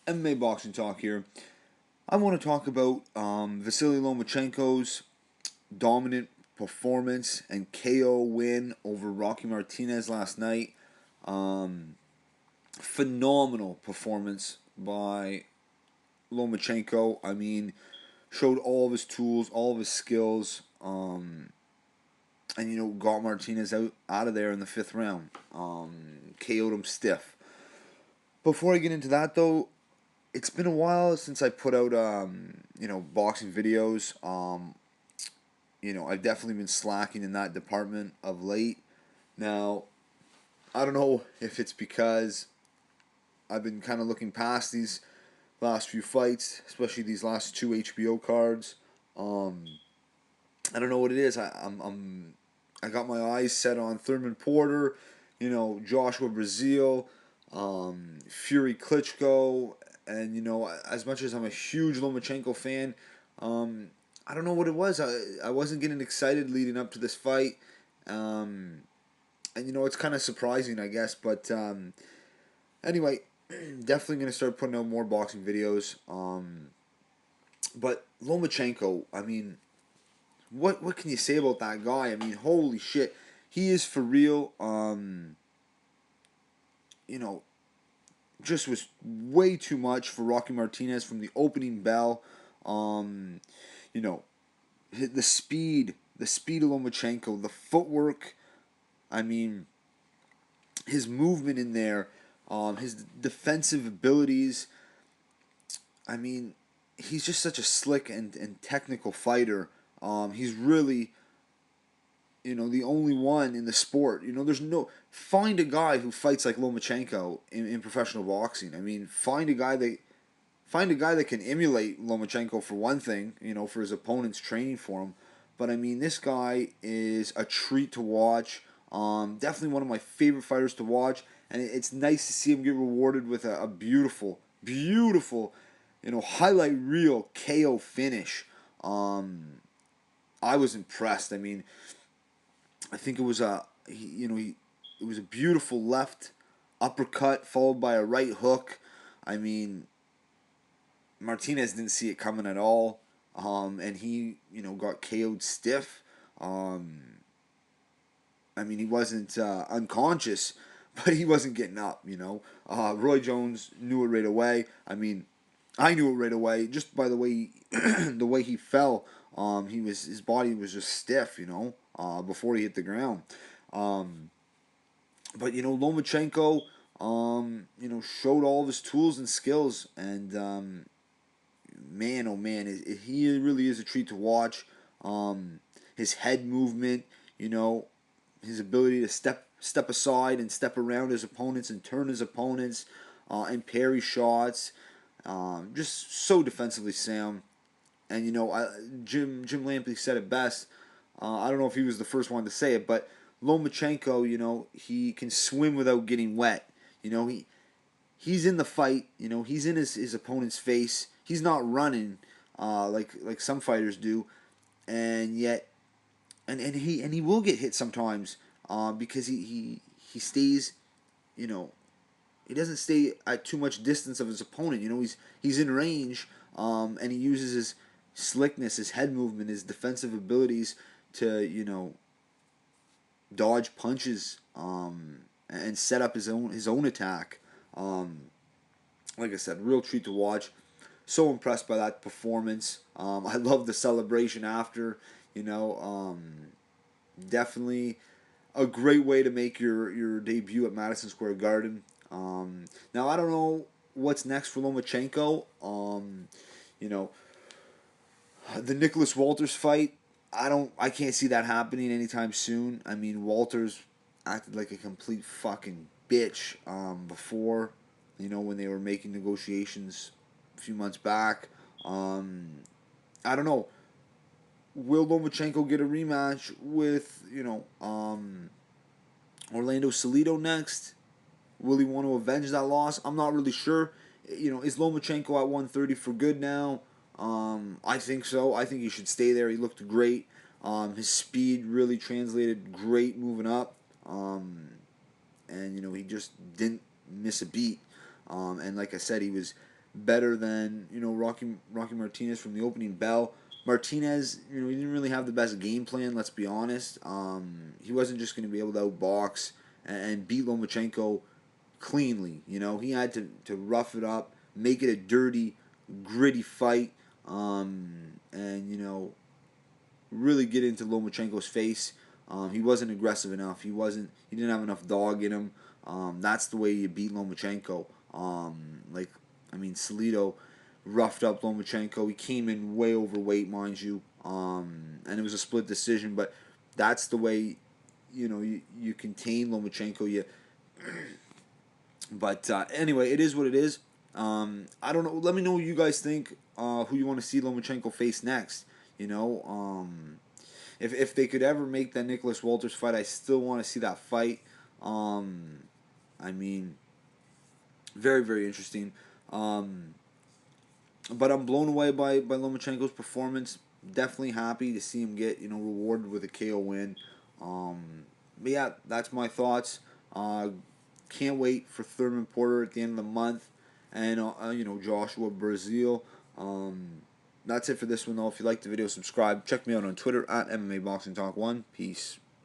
MMA Boxing Talk here. I want to talk about Vasyl Lomachenko's dominant performance and KO win over Rocky Martinez last night. Phenomenal performance by Lomachenko. I mean, showed all of his tools, all of his skills, and got Martinez out of there in the fifth round. KO'd him stiff. Before I get into that though, it's been a while since I put out boxing videos. I've definitely been slacking in that department of late. Now, I don't know if it's because I've been kind of looking past these last few fights, especially these last two HBO cards. I don't know what it is. I got my eyes set on Thurman Porter, Joshua Brazil, Fury Klitschko, and as much as I'm a huge Lomachenko fan, I don't know what it was. I wasn't getting excited leading up to this fight, and it's kind of surprising, I guess. But anyway, definitely gonna start putting out more boxing videos. But Lomachenko, I mean, what can you say about that guy? I mean, holy shit, he is for real. Just was way too much for Rocky Martinez from the opening bell. You know, the speed of Lomachenko, the footwork. I mean, his movement in there, his defensive abilities. I mean, he's just such a slick and technical fighter. He's really, the only one in the sport. There's no find a guy who fights like Lomachenko in professional boxing. I mean, find a guy that can emulate Lomachenko for one thing. For his opponents training for him. But I mean, this guy is a treat to watch. Definitely one of my favorite fighters to watch, and it's nice to see him get rewarded with a beautiful, beautiful, highlight reel KO finish. I was impressed. I mean, I think it was it was a beautiful left uppercut followed by a right hook. I mean, Martinez didn't see it coming at all, and he got KO'd stiff. I mean, he wasn't unconscious, but he wasn't getting up. Roy Jones knew it right away. I mean, I knew it right away just by the way the way he fell. His body was just stiff. Before he hit the ground. But Lomachenko, showed all of his tools and skills, and man, oh man, he really is a treat to watch. His head movement, his ability to step aside and step around his opponents and turn his opponents, and parry shots, just so defensively sound. And Jim Lampley said it best. I don't know if he was the first one to say it, but Lomachenko, he can swim without getting wet. He's in the fight. He's in his opponent's face. He's not running like some fighters do, and yet, and he will get hit sometimes because he stays, he doesn't stay at too much distance of his opponent. He's in range, and he uses his slickness, his head movement, his defensive abilities to dodge punches and set up his own attack. Like I said, real treat to watch. So impressed by that performance. I love the celebration after. Definitely a great way to make your debut at Madison Square Garden. Now I don't know what's next for Lomachenko. The Nicholas Walters fight, I can't see that happening anytime soon. I mean, Walters acted like a complete fucking bitch before, when they were making negotiations a few months back. I don't know. Will Lomachenko get a rematch with, Orlando Salido next? Will he want to avenge that loss? I'm not really sure. Is Lomachenko at 130 for good now? I think so. I think he should stay there. He looked great. His speed really translated great moving up. And he just didn't miss a beat. And like I said, he was better than, you know, Rocky Martinez from the opening bell. Martinez, you know, he didn't really have the best game plan. Let's be honest. He wasn't just going to be able to outbox and beat Lomachenko cleanly. You know, he had to rough it up, make it a dirty, gritty fight, and, you know, really get into Lomachenko's face. He wasn't aggressive enough. He didn't have enough dog in him. That's the way you beat Lomachenko. Like, I mean, Salido roughed up Lomachenko. He came in way overweight, mind you. And it was a split decision, but that's the way, you know, you contain Lomachenko. But anyway, it is what it is. I don't know. Let me know what you guys think. Who you want to see Lomachenko face next? You know, if they could ever make that Nicholas Walters fight, I still want to see that fight. I mean, very very interesting. But I'm blown away by Lomachenko's performance. Definitely happy to see him get, you know, rewarded with a KO win. But yeah, that's my thoughts. Can't wait for Thurman Porter at the end of the month, and you know, Joshua Brazil. That's it for this one though. If you liked the video, subscribe. Check me out on Twitter at MMA Boxing Talk 1. Peace.